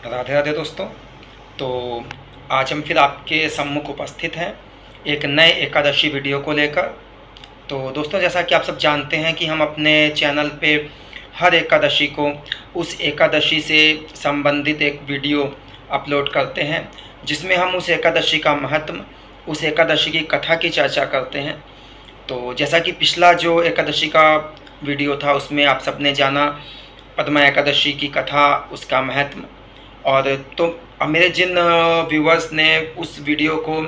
राधे राधे दोस्तों। तो आज हम फिर आपके सम्मुख उपस्थित हैं एक नए एकादशी वीडियो को लेकर। तो दोस्तों, जैसा कि आप सब जानते हैं कि हम अपने चैनल पे हर एकादशी को उस एकादशी से संबंधित एक वीडियो अपलोड करते हैं, जिसमें हम उस एकादशी का महत्व, उस एकादशी की कथा की चर्चा करते हैं। तो जैसा कि पिछला जो एकादशी का वीडियो था उसमें आप सब ने जाना पद्मा एकादशी की कथा, उसका महत्व। और तो मेरे जिन व्यूवर्स ने उस वीडियो को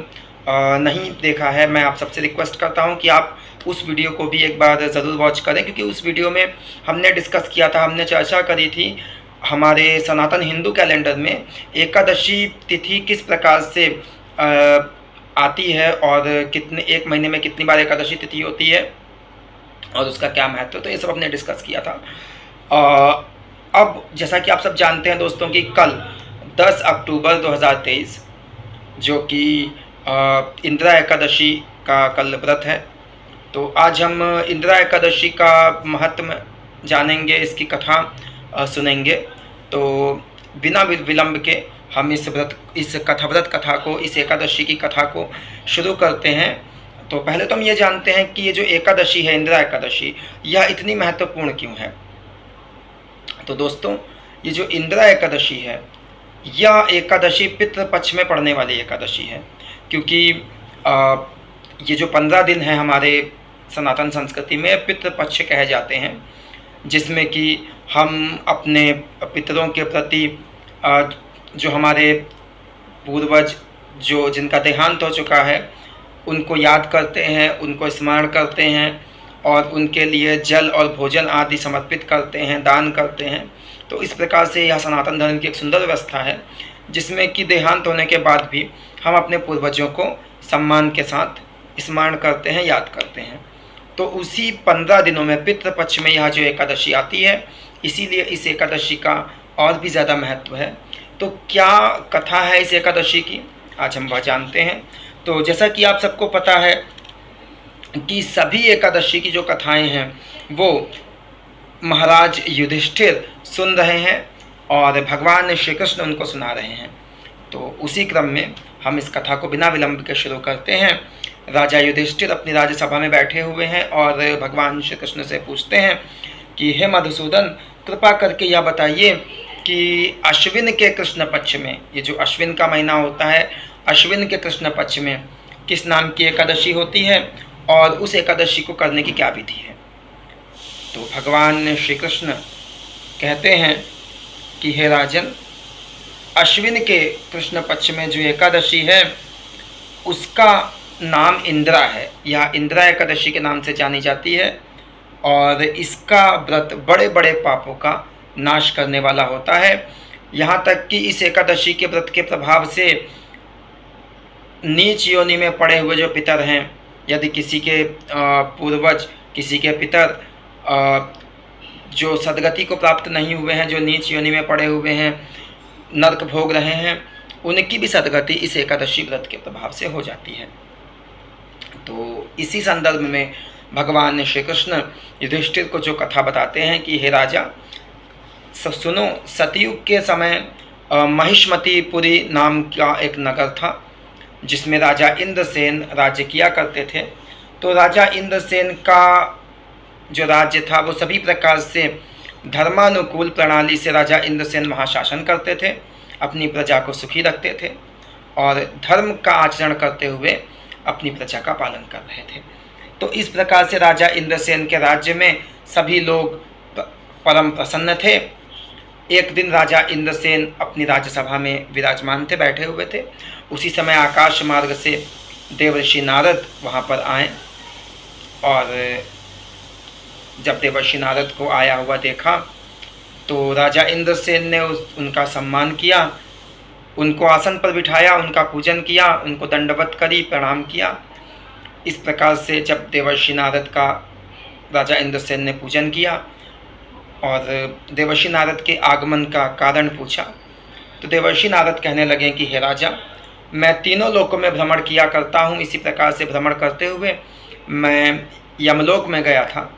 नहीं देखा है, मैं आप सबसे रिक्वेस्ट करता हूं कि आप उस वीडियो को भी एक बार ज़रूर वॉच करें, क्योंकि उस वीडियो में हमने डिस्कस किया था, हमने चर्चा करी थी हमारे सनातन हिंदू कैलेंडर में एकादशी तिथि किस प्रकार से आती है और कितने एक महीने में कितनी बार एकादशी तिथि होती है और उसका क्या महत्व है। तो ये सब हमने डिस्कस किया था। अब जैसा कि आप सब जानते हैं दोस्तों कि कल 10 अक्टूबर 2023 जो कि इंदिरा एकादशी का कल व्रत है, तो आज हम इंदिरा एकादशी का महत्व जानेंगे, इसकी कथा सुनेंगे। तो बिना विलंब के हम इस व्रत कथा को, इस एकादशी की कथा को शुरू करते हैं। तो पहले तो हम ये जानते हैं कि ये जो एकादशी है, इंदिरा एकादशी, यह इतनी महत्वपूर्ण क्यों है। तो दोस्तों, ये जो इंदिरा एकादशी है, यह एकादशी पितृपक्ष में पड़ने वाली एकादशी है, क्योंकि ये जो 15 दिन है हमारे सनातन संस्कृति में पितृपक्ष कहे जाते हैं, जिसमें कि हम अपने पितरों के प्रति जो हमारे पूर्वज जो जिनका देहांत हो चुका है उनको याद करते हैं, उनको स्मरण करते हैं और उनके लिए जल और भोजन आदि समर्पित करते हैं, दान करते हैं। तो इस प्रकार से यह सनातन धर्म की एक सुंदर व्यवस्था है, जिसमें कि देहांत होने के बाद भी हम अपने पूर्वजों को सम्मान के साथ स्मरण करते हैं, याद करते हैं। तो उसी 15 दिनों में पितृपक्ष में यह जो एकादशी आती है, इसीलिए इस एकादशी का और भी ज़्यादा महत्व है। तो क्या कथा है इस एकादशी की, आज हम वह जानते हैं। तो जैसा कि आप सबको पता है कि सभी एकादशी की जो कथाएं हैं वो महाराज युधिष्ठिर सुन रहे हैं और भगवान श्री कृष्ण उनको सुना रहे हैं। तो उसी क्रम में हम इस कथा को बिना विलंब के शुरू करते हैं। राजा युधिष्ठिर अपनी राज्यसभा में बैठे हुए हैं और भगवान श्री कृष्ण से पूछते हैं कि हे मधुसूदन, कृपा करके यह बताइए कि अश्विन के कृष्ण पक्ष में, ये जो अश्विन का महीना होता है, अश्विन के कृष्ण पक्ष में किस नाम की एकादशी होती है और उस एकादशी को करने की क्या विधि है। तो भगवान श्री कृष्ण कहते हैं कि हे राजन, अश्विन के कृष्ण पक्ष में जो एकादशी है उसका नाम इंदिरा है। यह इंदिरा एकादशी के नाम से जानी जाती है और इसका व्रत बड़े बड़े पापों का नाश करने वाला होता है। यहाँ तक कि इस एकादशी के व्रत के प्रभाव से नीच योनि में पड़े हुए जो पितर हैं, यदि किसी के पूर्वज, किसी के पितर जो सदगति को प्राप्त नहीं हुए हैं, जो नीच योनि में पड़े हुए हैं, नरक भोग रहे हैं, उनकी भी सदगति इस एकादशी व्रत के प्रभाव से हो जाती है। तो इसी संदर्भ में भगवान श्री कृष्ण युधिष्ठिर को जो कथा बताते हैं कि हे राजा, सुनो, सतयुग के समय महिष्मतिपुरी नाम का एक नगर था, जिसमें राजा इंद्रसेन राज्य किया करते थे। तो राजा इंद्रसेन का जो राज्य था वो सभी प्रकार से धर्मानुकूल प्रणाली से राजा इंद्रसेन महाशासन करते थे, अपनी प्रजा को सुखी रखते थे और धर्म का आचरण करते हुए अपनी प्रजा का पालन कर रहे थे। तो इस प्रकार से राजा इंद्रसेन के राज्य में सभी लोग परम प्रसन्न थे। एक दिन राजा इंद्रसेन अपनी राज्यसभा में विराजमान थे, बैठे हुए थे। उसी समय आकाश मार्ग से देवर्षि नारद वहाँ पर आए और जब देवर्षि नारद को आया हुआ देखा तो राजा इंद्रसेन ने उनका सम्मान किया, उनको आसन पर बिठाया, उनका पूजन किया, उनको दंडवत करी, प्रणाम किया। इस प्रकार से जब देवर्षि नारद का राजा इंद्रसेन ने पूजन किया और देवर्षि नारद के आगमन का कारण पूछा, तो देवर्षि नारद कहने लगे कि हे राजा, मैं तीनों लोकों में भ्रमण किया करता हूँ। इसी प्रकार से भ्रमण करते हुए मैं यमलोक में गया था,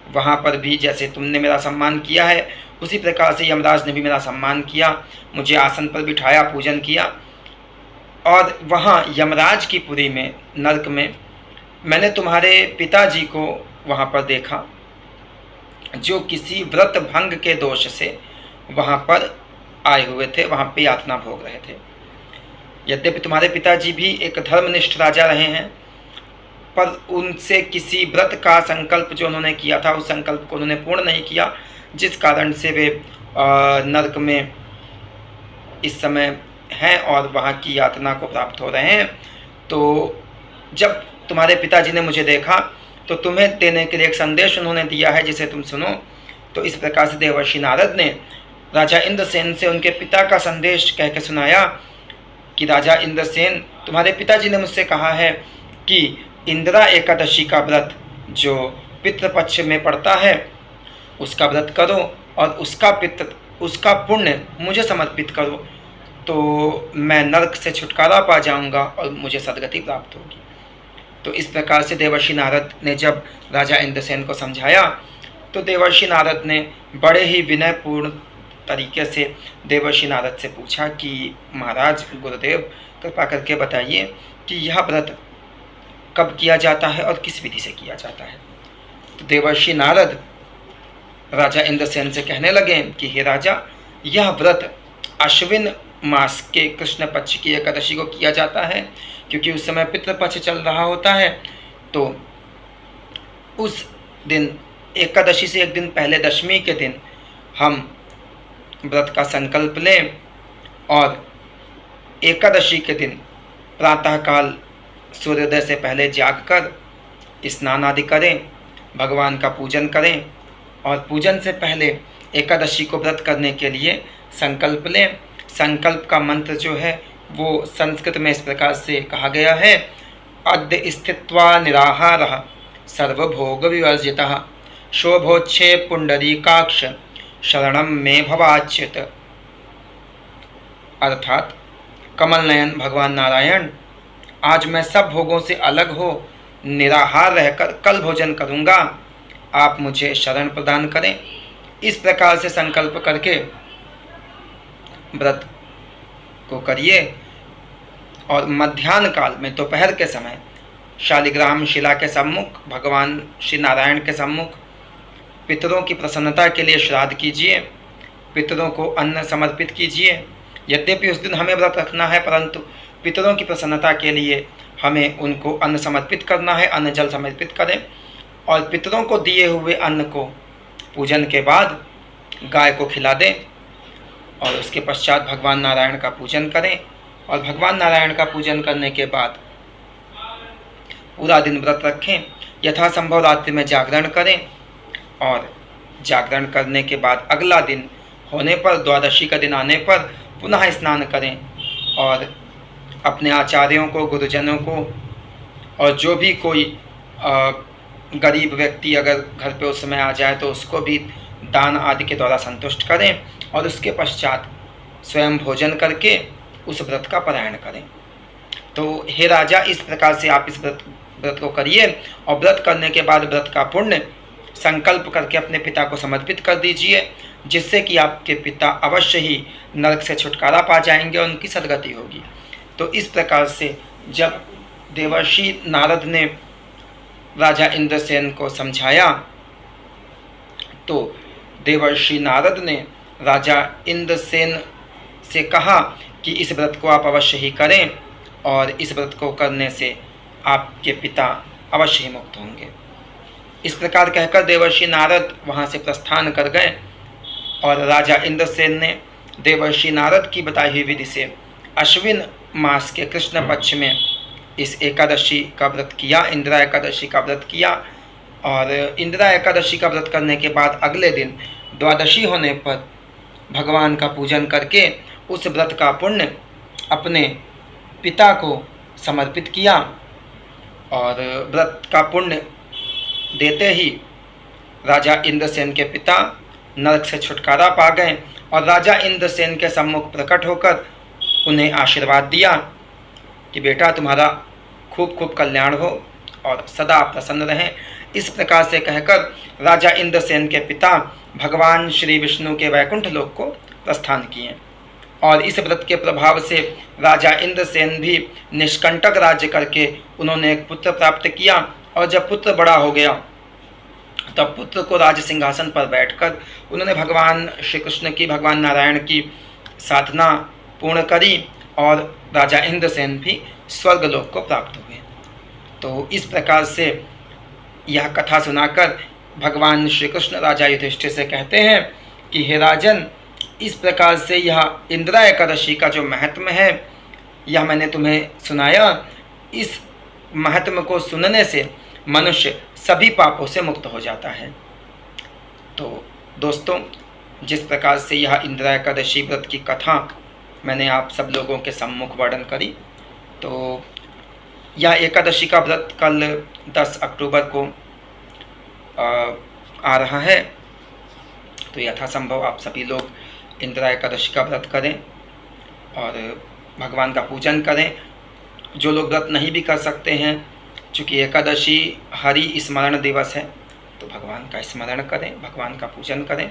वहाँ पर भी जैसे तुमने मेरा सम्मान किया है उसी प्रकार से यमराज ने भी मेरा सम्मान किया, मुझे आसन पर बिठाया, पूजन किया। और वहाँ यमराज की पुरी में, नरक में, मैंने तुम्हारे पिताजी को वहाँ पर देखा, जो किसी व्रत भंग के दोष से वहाँ पर आए हुए थे, वहाँ पे यातना भोग रहे थे। यद्यपि तुम्हारे पिताजी भी एक धर्मनिष्ठ राजा रहे हैं, पर उनसे किसी व्रत का संकल्प जो उन्होंने किया था, उस संकल्प को उन्होंने पूर्ण नहीं किया, जिस कारण से वे नरक में इस समय हैं और वहाँ की यातना को प्राप्त हो रहे हैं। तो जब तुम्हारे पिताजी ने मुझे देखा तो तुम्हें देने के लिए एक संदेश उन्होंने दिया है, जिसे तुम सुनो। तो इस प्रकार से देवर्षि नारद ने राजा इंद्रसेन से उनके पिता का संदेश कह के सुनाया कि राजा इंद्रसेन, तुम्हारे पिताजी ने मुझसे कहा है कि इंदिरा एकादशी का व्रत जो पितृपक्ष में पड़ता है, उसका व्रत करो और उसका पुण्य मुझे समर्पित करो, तो मैं नरक से छुटकारा पा जाऊंगा और मुझे सद्गति प्राप्त होगी। तो इस प्रकार से देवर्षि नारद ने जब राजा इंद्रसेन को समझाया, तो देवर्षि नारद ने बड़े ही विनयपूर्ण तरीके से देवर्षि नारद से पूछा कि महाराज गुरुदेव, कृपा करके बताइए कि यह व्रत कब किया जाता है और किस विधि से किया जाता है। तो देवर्षि नारद राजा इंद्रसेन से कहने लगे कि हे राजा, यह व्रत अश्विन मास के कृष्ण पक्ष की एकादशी को किया जाता है, क्योंकि उस समय पितृपक्ष चल रहा होता है। तो उस दिन एकादशी से एक दिन पहले, दशमी के दिन, हम व्रत का संकल्प लें और एकादशी के दिन प्रातःकाल सूर्योदय से पहले जागकर स्नान आदि करें, भगवान का पूजन करें और पूजन से पहले एकादशी को व्रत करने के लिए संकल्प लें। संकल्प का मंत्र जो है वो संस्कृत में इस प्रकार से कहा गया है, अद्य स्थित्वा निराहारः सर्वभोग विवर्जितः शोभोच्छे पुंडरीकाक्ष शरणम में भवाच्युत। अर्थात कमल नयन भगवान नारायण, आज मैं सब भोगों से अलग हो निराहार रहकर कल भोजन करूँगा, आप मुझे शरण प्रदान करें। इस प्रकार से संकल्प करके व्रत को करिए और मध्याह्न काल में, दोपहर के समय, शालिग्राम शिला के सम्मुख, भगवान श्री नारायण के सम्मुख पितरों की प्रसन्नता के लिए श्राद्ध कीजिए, पितरों को अन्न समर्पित कीजिए। यद्यपि उस दिन हमें व्रत रखना है, परंतु पितरों की प्रसन्नता के लिए हमें उनको अन्न समर्पित करना है, अन्न जल समर्पित करें और पितरों को दिए हुए अन्न को पूजन के बाद गाय को खिला दें और उसके पश्चात भगवान नारायण का पूजन करें। और भगवान नारायण का पूजन करने के बाद पूरा दिन व्रत रखें, यथासंभव रात्रि में जागरण करें और जागरण करने के बाद अगला दिन होने पर, द्वादशी का दिन आने पर पुनः स्नान करें और अपने आचार्यों को, गुरुजनों को और जो भी कोई गरीब व्यक्ति अगर घर पे उस समय आ जाए तो उसको भी दान आदि के द्वारा संतुष्ट करें और उसके पश्चात स्वयं भोजन करके उस व्रत का पारायण करें। तो हे राजा, इस प्रकार से आप इस व्रत को करिए और व्रत करने के बाद व्रत का पुण्य संकल्प करके अपने पिता को समर्पित कर दीजिए, जिससे कि आपके पिता अवश्य ही नरक से छुटकारा पा जाएंगे और उनकी सद्गति होगी। तो इस प्रकार से जब देवर्षि नारद ने राजा इंद्रसेन को समझाया, तो देवर्षि नारद ने राजा इंद्रसेन से कहा कि इस व्रत को आप अवश्य ही करें और इस व्रत को करने से आपके पिता अवश्य ही मुक्त होंगे। इस प्रकार कहकर देवर्षि नारद वहाँ से प्रस्थान कर गए और राजा इंद्रसेन ने देवर्षि नारद की बताई हुई विधि से अश्विन मास के कृष्ण पक्ष में इस एकादशी का व्रत किया, इंदिरा एकादशी का व्रत किया। और इंदिरा एकादशी का व्रत करने के बाद अगले दिन द्वादशी होने पर भगवान का पूजन करके उस व्रत का पुण्य अपने पिता को समर्पित किया और व्रत का पुण्य देते ही राजा इंद्रसेन के पिता नरक से छुटकारा पा गए और राजा इंद्रसेन के सम्मुख प्रकट होकर उन्हें आशीर्वाद दिया कि बेटा, तुम्हारा खूब खूब कल्याण हो और सदा प्रसन्न रहें। इस प्रकार से कहकर राजा इंद्रसेन के पिता भगवान श्री विष्णु के वैकुंठ लोक को प्रस्थान किए। और इस व्रत के प्रभाव से राजा इंद्रसेन भी निष्कंटक राज्य करके उन्होंने एक पुत्र प्राप्त किया। और जब पुत्र बड़ा हो गया तब पुत्र को राज सिंहासन पर बैठकर उन्होंने भगवान श्री कृष्ण की, भगवान नारायण की साधना पूर्ण करी और राजा इंद्रसेन भी स्वर्गलोक को प्राप्त हुए। तो इस प्रकार से यह कथा सुनाकर भगवान श्री कृष्ण राजा युधिष्ठिर से कहते हैं कि हे राजन, इस प्रकार से यह इंदिरा एकादशी का जो महत्व है यह मैंने तुम्हें सुनाया। इस महत्व को सुनने से मनुष्य सभी पापों से मुक्त हो जाता है। तो दोस्तों, जिस प्रकार से यह इंदिरा एकादशी व्रत की कथा मैंने आप सब लोगों के सम्मुख वर्णन करी, तो यह एकादशी का व्रत कल 10 अक्टूबर को आ रहा है। तो यथासंभव आप सभी लोग इंदिरा एकादशी का व्रत करें और भगवान का पूजन करें। जो लोग व्रत नहीं भी कर सकते हैं, चूँकि एकादशी हरि स्मरण दिवस है, तो भगवान का स्मरण करें, भगवान का पूजन करें।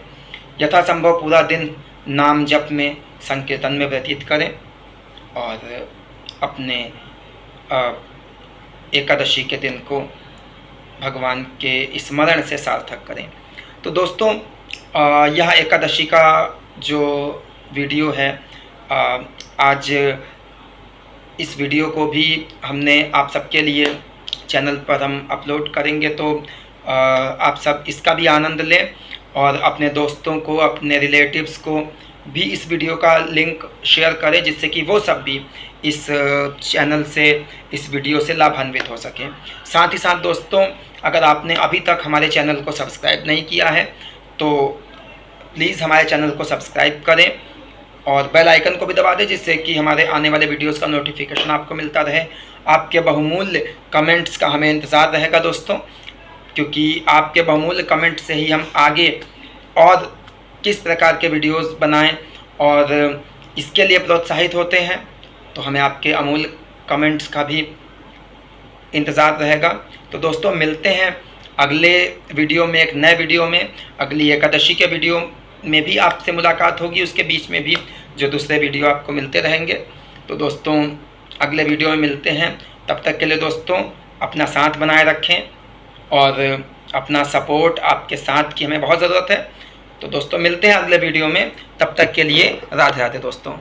यथासंभव पूरा दिन नाम जप में, संकीर्तन में व्यतीत करें और अपने एकादशी के दिन को भगवान के स्मरण से सार्थक करें। तो दोस्तों, यह एकादशी का जो वीडियो है, आज इस वीडियो को भी हमने आप सबके लिए चैनल पर हम अपलोड करेंगे। तो आप सब इसका भी आनंद लें और अपने दोस्तों को, अपने रिलेटिव्स को भी इस वीडियो का लिंक शेयर करें, जिससे कि वो सब भी इस चैनल से, इस वीडियो से लाभान्वित हो सकें। साथ ही साथ दोस्तों, अगर आपने अभी तक हमारे चैनल को सब्सक्राइब नहीं किया है तो प्लीज़ हमारे चैनल को सब्सक्राइब करें और बेल आइकन को भी दबा दें, जिससे कि हमारे आने वाले वीडियोस का नोटिफिकेशन आपको मिलता रहे। आपके बहुमूल्य कमेंट्स का हमें इंतज़ार रहेगा दोस्तों, क्योंकि आपके बहुमूल्य कमेंट से ही हम आगे और किस प्रकार के वीडियोस बनाएं और इसके लिए प्रोत्साहित होते हैं। तो हमें आपके अमूल्य कमेंट्स का भी इंतज़ार रहेगा। तो दोस्तों, मिलते हैं अगले वीडियो में, एक नए वीडियो में। अगली एकादशी के वीडियो में भी आपसे मुलाकात होगी, उसके बीच में भी जो दूसरे वीडियो आपको मिलते रहेंगे। तो दोस्तों, अगले वीडियो में मिलते हैं। तब तक के लिए दोस्तों, अपना साथ बनाए रखें और अपना सपोर्ट, आपके साथ की हमें बहुत ज़रूरत है। तो दोस्तों, मिलते हैं अगले वीडियो में। तब तक के लिए राधे राधे दोस्तों।